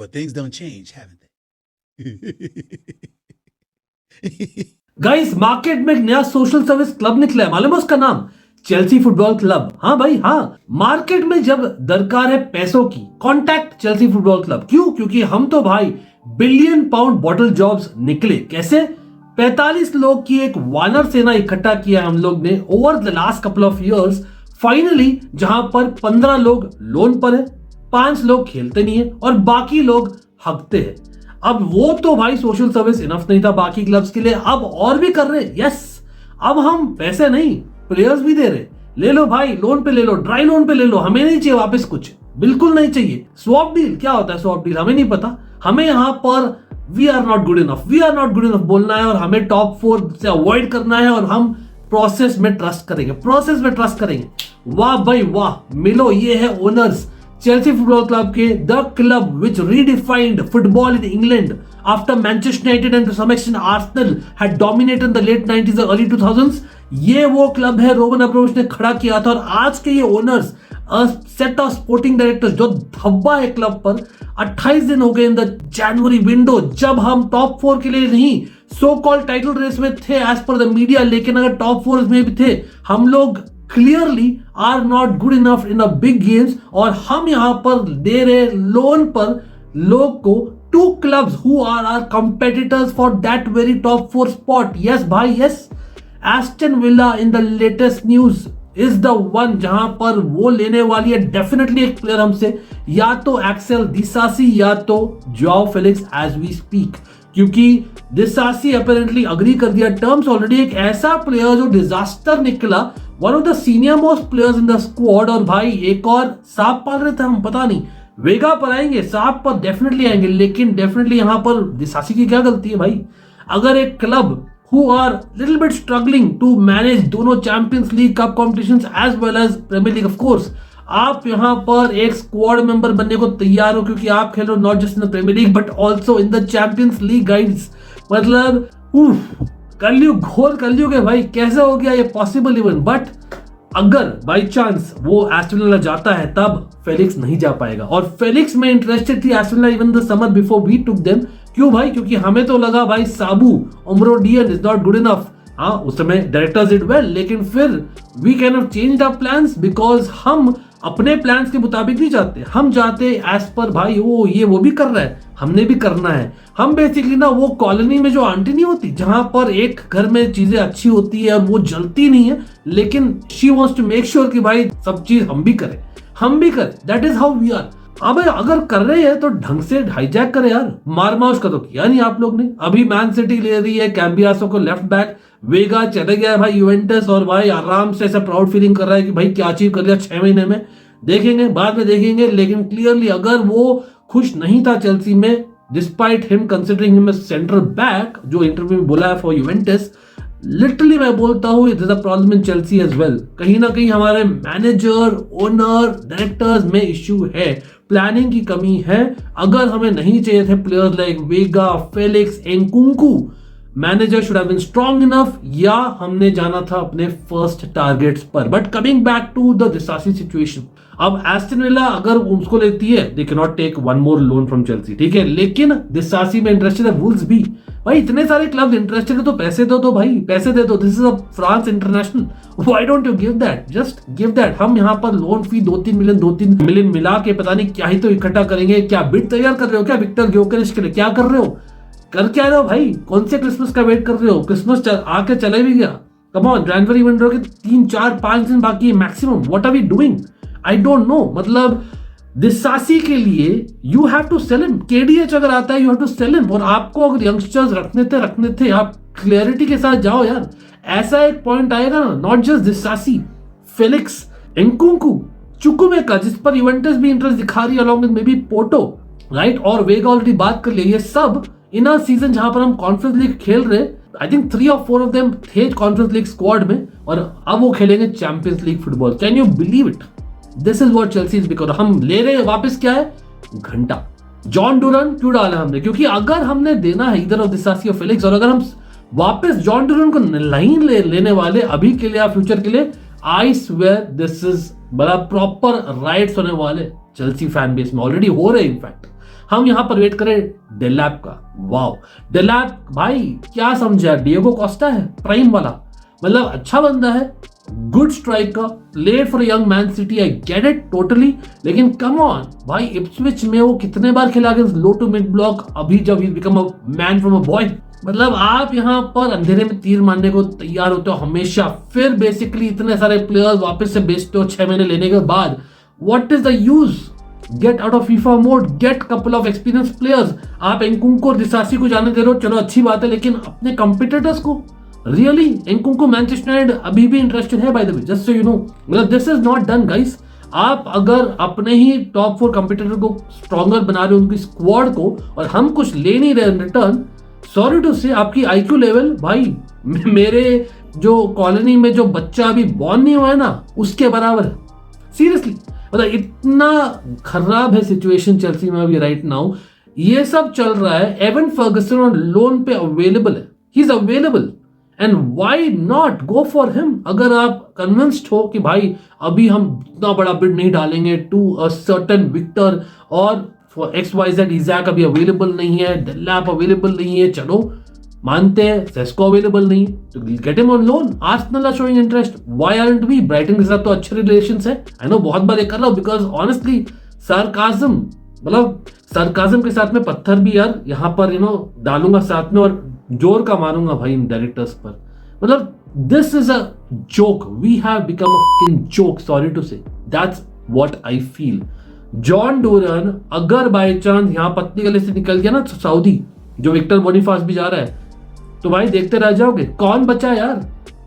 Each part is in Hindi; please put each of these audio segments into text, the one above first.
But things don't change, haven't they? Guys, market में एक नया सोशल सर्विस क्लब निकला है, मालूम है उसका नाम? Chelsea football club. हाँ भाई हाँ, मार्केट में जब दरकार है पैसों की, कॉन्टैक्ट चेल्सी फुटबॉल क्लब। क्यों? क्योंकि हम तो भाई बिलियन पाउंड बॉटल जॉब्स निकले। कैसे? 45 लोग की एक वानर सेना इकट्ठा किया हम लोग ने over the last couple of years. Finally जहां पर 15 लोग लोन पर है, 5 लोग खेलते नहीं है और बाकी लोग हकते हैं। अब वो तो भाई सोशल सर्विस इनफ नहीं था बाकी क्लब्स के लिए, अब और भी कर रहे। यस, अब हम पैसे नहीं, प्लेयर्स भी दे रहे। ले लो भाई, लोन पे ले लो, ड्राई लोन पे ले लो, हमें नहीं चाहिए वापस कुछ, बिल्कुल नहीं चाहिए। स्वैप डील क्या होता है? स्वैप डील हमें नहीं पता। हमें यहां पर we are not good enough, we are not good enough बोलना है और हमें टॉप 4 से अवॉइड करना है और हम प्रोसेस में ट्रस्ट करेंगे, प्रोसेस में ट्रस्ट करेंगे। वाह भाई वाह, मिलो, ये है ओनर्स Chelsea Football Club के, the club which redefined football in England after Manchester United and to some extent Arsenal had dominated in the late 90s and early 2000s। ये वो क्लब है रोमन अब्रामोविच ने खड़ा किया था और आज के ये owners, set of sporting directors जो धब्बा है क्लब पर। 28 दिन हो गए इन द जनवरी विंडो, जब हम टॉप 4 के लिए नहीं, सो कॉल्ड टाइटल रेस में थे एज पर द मीडिया, लेकिन अगर टॉप 4 में भी थे, हम लोग clearly are not good enough in a big games. और हम यहां पर दे रहे लोन पर लोग को 2 clubs who are are competitors for that very top 4 spot. Yes भाई yes, Aston Villa in the latest news is the one जहां पर वो लेने वाली है डेफिनेटली एक प्लेयर हमसे, या तो एक्सेल डिसासी या तो Joao Felix as we speak, क्योंकि डिसासी अपेरेंटली अग्री कर दिया टर्म्स ऑलरेडी। एक ऐसा प्लेयर जो डिजास्टर निकला, one of the senior most players in the squad. और भाई एक और सांप पाल रहे थे हम, पता नहीं वेगा पर आएंगे, सांप पर डेफिनेटली आएंगे, लेकिन डेफिनेटली यहां पर डिसासी की क्या गलती है भाई? अगर एक club who are little bit struggling to manage दोनों Champions League cup competitions as well as Premier League, of course आप यहां पर एक स्क्वाड मेंबर बनने को तैयार हो, क्योंकि आप खेल रहे हो not just in the Premier League but also in the Champions League guides. मतलब कलयुग, घोर कलयुग है भाई, कैसे हो गया ये पॉसिबल इवन? बट अगर बाई चांस वो एस्टन विला जाता है तब फेलिक्स नहीं जा पाएगा, और फेलिक्स में इंटरेस्टेड थी Aston Villa even the summer before we took them. क्यों भाई? क्योंकि हमें तो लगा भाई Samu Omorodion is not good enough. हाँ, उस समय डायरेक्टर्स डिड वेल, लेकिन फिर we can have changed our plans because हम अपने प्लान्स के मुताबिक नहीं जाते, हम जाते एज पर भाई वो ये वो भी कर रहा है, हमने भी करना है। हम बेसिकली ना वो कॉलोनी में जो आंटी नहीं होती जहां पर एक घर में चीजें अच्छी होती है और वो जलती नहीं है, लेकिन she wants to make sure कि भाई सब चीज हम भी करें, हम भी करें। That is how we are. अब अगर कर रहे हैं तो ढंग से हाईजैक करे यार। मारमाउस का तो किया नहीं आप लोग ने। अभी मैन सिटी ले रही है कैम्बियासो को लेफ्ट बैक, वेगा चले गया भाई यूवेंटस, और भाई आराम से ऐसा प्राउड फीलिंग कर रहा है कि भाई क्या अचीव कर लिया 6 महीने में। देखेंगे, बाद में देखेंगे, लेकिन क्लियरली अगर वो खुश नहीं था चेल्सी में, despite him considering him central back, जो इंटरव्यू में बोला है फॉर यूवेंटस, लिटरली मैं बोलता हूं it is a problem in Chelsea as well. कहीं ना कहीं हमारे मैनेजर, ओनर, डायरेक्टर्स में इश्यू है, प्लानिंग की कमी है। अगर हमें नहीं चाहिए थे players like Veiga, Felix, Nkunku, manager should have been strong enough, या हमने जाना था अपने फर्स्ट टारगेट्स पर। But coming back to the Disasi situation, अब एस्टन विला अगर उसको लेती है, they can not take one more loan from Chelsea, ठीक है, लेकिन डिसासी में इंटरेस्टेड है, वुल्व्स भी। भाई इतने सारे क्लब्स इंटरेस्टेड है तो पैसे दो, तो भाई पैसे दे दो। This is a France international, why don't you give that? Just give that. हम यहाँ पर लोन फी 2-3 मिलियन मिला के पता नहीं क्या ही तो इकट्ठा करेंगे। क्या बिड तैयार कर रहे हो क्या विक्टर ग्योकेरेश के लिए? क्या कर रहे हो? कर क्या रहे हो भाई? कौन से क्रिसमस का वेट कर रहे हो? क्रिसमस आके चले भी गया। कम ऑन, जनवरी विंडो के 3-4-5 दिन बाकी है maximum. What are we doing? I don't know. मतलब डिसासी के लिए you have to sell him. KDH अगर आता है you have to sell him. और आपको अगर यंगस्टर्स रखने थे, आप क्लैरिटी के साथ जाओ यार। ऐसा एक पॉइंट आएगा ना, not just Disasi, Felix, Nkunku, Chukwuemeka, जिस पर यूवेंटस भी इंटरेस्ट दिखा रही है अलॉन्ग विद मे बी पोर्टो, राइट, और वेगा ऑलरेडी बात कर लिया। ये सब इन अ सीजन जहां पर हम कॉन्फ्रेंस लीग खेल रहे, I think 3 or 4 of them थे कॉन्फ्रेंस लीग स्क्वाड में, और अब वो खेलेंगे champions league football. Can you believe it? This is what Chelsea is because हम ले रहे हैं वापस क्या है? घंटा। जॉन डूरन क्यों डाला हमने? क्योंकि अगर हमने देना है इधर ऑफ डिसासी और फेलिक्स, और अगर हम वापस जॉन डूरन को नहीं लेने वाले अभी के लिए या फ्यूचर के लिए, आई स्वेयर दिस इज बड़ा प्रॉपर राइट्स होने वाले चेल्सी फैन बेस में, ऑलरेडी हो रहे इनफैक्ट। हम यहाँ पर वेट करें डेलैप का। वाओ, डेलैप भाई क्या समझा, डिएगो कोस्टा है प्राइम वाला, मतलब अच्छा बंदा है, good striker, played for young man city, I get it totally, लेकिन कम ऑन भाई, इप्सविच में वो कितने बार खेला against low to mid block, अभी जब he become a man from a boy. मतलब आप यहाँ पर अंधेरे में तीर मारने को तैयार होते हो हमेशा, फिर बेसिकली इतने सारे प्लेयर्स वापस से बेचते हो 6 महीने लेने के बाद। What is the use? Get out of FIFA mode, get couple of experience players. आप एंकुंको और डिसासी को जाने दे रहे हो, चलो अच्छी बात है, लेकिन अपने कंपिटिटर्स को रियली, एंकुंको मैनचेस्टर यूनाइटेड अभी भी इंटरेस्टेड है by the way, just so you know. मतलब this is not done guys. आप अगर अपने ही टॉप 4 कंपिटिटर को स्ट्रॉन्गर बना रहे हो, उनकी स्क्वाड को, और हम कुछ ले नहीं रहे रिटर्न, सॉरी टू से आपकी आईक्यू लेवल भाई मेरे जो कॉलोनी में जो बच्चा अभी बॉर्न नहीं हुआ है ना, उसके बराबर है सीरियसली। मतलब इतना खराब है सिचुएशन चेल्सी में अभी राइट नाउ। ये सब चल रहा है, एवन फर्गसन ऑन लोन पे अवेलेबल है, he is available, and why not go for him. अगर आप कन्विंस्ड हो कि भाई अभी हम इतना बड़ा बिड नहीं डालेंगे टू अ सर्टेन विक्टर, और फॉर XYZ इजैक अभी अवेलेबल नहीं है, डेलैप अवेलेबल नहीं है, चलो मानते हैं सेस्को अवेलेबल नहीं, तो get him on loan. Arsenal are showing interest, why aren't we? Brighton के साथ तो अच्छे रिलेशंस है, आई नो बहुत बार ये कर रहा हूं, बिकॉज ऑनेस्टली सरकाज़म, मतलब सरकाज़म के साथ में पत्थर भी यार यहाँ पर डालूंगा साथ में, और जोर का मारूंगा भाई इन डायरेक्टर्स पर। मतलब this is a joke, we have become a fucking joke, sorry to say, that's what I feel. Jhon Duran अगर बाय चांस यहाँ पत्नी गले से निकल गया ना सऊदी, जो विक्टर बोनीफास भी जा रहा है, तो भाई देखते रह जाओगे। कौन बचा यार,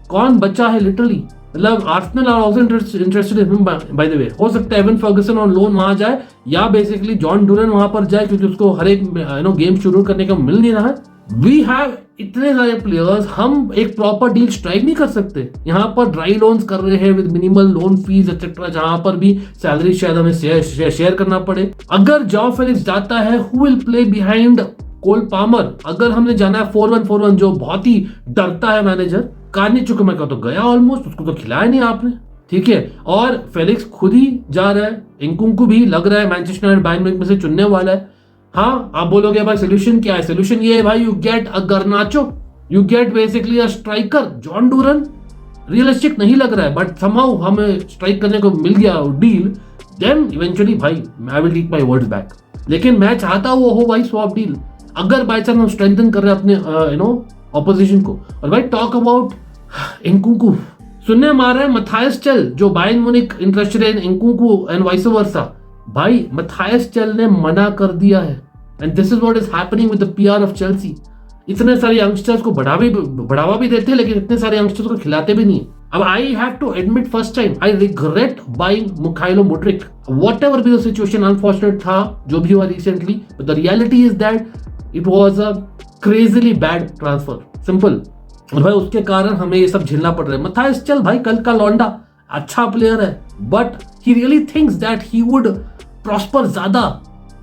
कौन बचा है लिटरली। मतलब Arsenal are also interested in him by the way. हो सकता है एवन फर्गसन ऑन लोन वहां जाए, या बेसिकली जॉन डूरन वहां पर जाए, क्योंकि उसको हर एक गेम शुरू करने का मिल नहीं रहा है। वी हैव इतने सारे प्लेयर्स, हम एक प्रॉपर डील स्ट्राइक नहीं कर सकते। यहाँ पर ड्राई लोन्स कर रहे हैं with minimal loan fees etcetera, जहां पर भी सैलरी शायद हमें शेयर करना पड़े। अगर जॉ फेलिक्स जाता है, who will play behind Cole Palmer? अगर हमने जाना है 4-1-4-1, जो बहुत ही डरता है मैनेजर, कार्नी चुकमा का तो गया ऑलमोस्ट, उसको तो खिलाया नहीं आपने, ठीक है। और फेलिक्स खुद ही जा रहा है, इंकुंकू भी लग रहा है मैनचेस्टर यूनाइटेड बायर्न म्यूनिख में से चुनने वाला है। हाँ, आप बोलोगे भाई सोल्यूशन क्या है? सोल्यूशन ये है भाई, you get a गर्नाचो, you get basically a striker. John Durand realistic नहीं लग रहा है, बट समहाउ हमें स्ट्राइक करने को मिल गया डील, देन इवेंचुअली भाई I will take my words back. लेकिन मैं चाहता वो हो भाई स्वैप डील, अगर बाय चांस हम स्ट्रेंथन कर रहे हैं अपने ऑपोजिशन को। और भाई टॉक अबाउट इंकुंकू, सुनने में आ रहा है मथायस चल, जो बायर्न म्यूनिख इंटरेस्टेड है इन इंकुंकू एंड वाइस वर्सा। भाई मथायस चल ने मना कर दिया है, and this is what is happening with the PR of Chelsea. इतने सारे यंगस्टर्स को बढ़ावा भी देते हैं, लेकिन इतने सारे यंगस्टर्स को खिलाते भी नहीं। अब I have to admit first time I regret buying Mykhailo Mudryk, whatever be the situation, unfortunate था जो भी हुआ recently, but the reality is that it was a crazily bad transfer, simple. और भाई उसके कारण हमें ये सब झेलना पड़ रहा है। मथायस चल भाई कल का लौंडा, अच्छा प्लेयर है, but he really thinks that he would prosper ज्यादा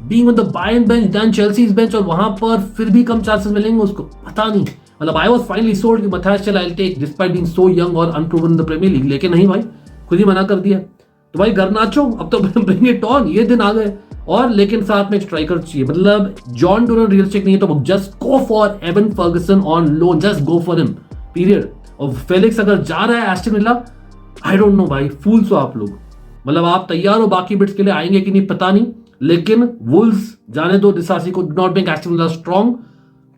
being on the Bayern bench then Chelsea's bench, और वहां पर फिर भी कम चांसेस मिलेंगे उसको, पता नहीं। मतलब आई वाज फाइनली सोल्ड कि मथायस चल I will take despite being so young और unproven in the Premier League, लेकिन नहीं भाई, खुद ही मना कर दिया। तो भाई गर्नाचो अब तो ब्रिंग इट ऑन, ये दिन आ गए। और लेकिन साथ में एक स्ट्राइकर चाहिए, मतलब जॉन डूरन रियलिस्टिक नहीं है, तो just go for Evan Ferguson on loan, just go for him period. और फेलिक्स अगर जा रहा है Aston Villa, I don't know भाई, फूल्स हो आप लोग। मतलब आप तैयार हो बाकी बिट्स के लिए, आएंगे कि नहीं पता नहीं, लेकिन वुल्स जाने दो डिसासी को, do not make Aston Villa strong,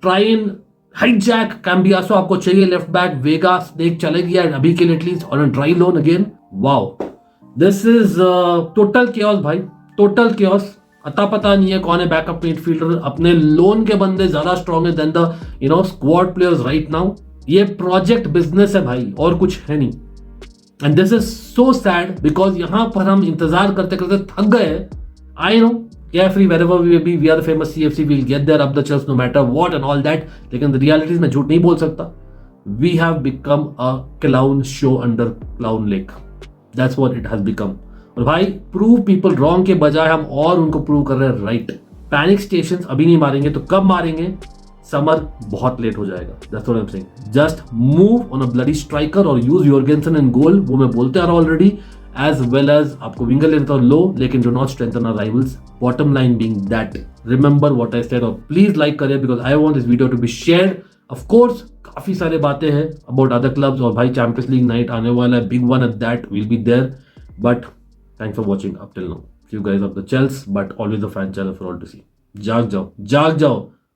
try in hijack Cambiaso आपको चाहिए लेफ्ट बैक, वेगा स्नेक चलेगी अभी के लिए at least, on a dry loan again. Wow, this is total chaos भाई, टोटल केओस। अता पता नहीं है कौन है बैकअप मिडफील्डर, अपने लोन के बंदे ज्यादा स्ट्रॉन्ग है then the squad players right now. ये प्रोजेक्ट बिजनेस है भाई, और कुछ है नहीं। And this is so sad, because यहां पर हम इंतजार करते करते थक गए। I know carefree wherever we be, we are the famous CFC, we'll get there up the chest no matter what and all that, लेकिन the reality मैं झूठ नहीं बोल सकता, we have become a clown show under clown lake, that's what it has become। और भाई prove people wrong के बजाय हम और उनको prove कर रहे हैं right। पैनिक स्टेशंस अभी नहीं मारेंगे तो कब मारेंगे? समर बहुत लेट हो जाएगा, that's what I'm saying। just move on a bloody striker और use Jorgensen in goal, वो मैं बोलते आ रहा हूँ already, एज वेल एज आपको विंगर लेना था लो, लेकिन do not strengthen our rivals, bottom line being that remember what I said, और प्लीज लाइक करिए because I want this video to be shared. Of course काफी सारे बातें हैं अबाउट अदर क्लब्स, और भाई चैंपियंस लीग नाइट आने वाला है, big one at that, will be there, but thanks for watching up till now. You guys of the Chelsea, but always a fan channel for all to see. जाग जाओ, जाग जाओ।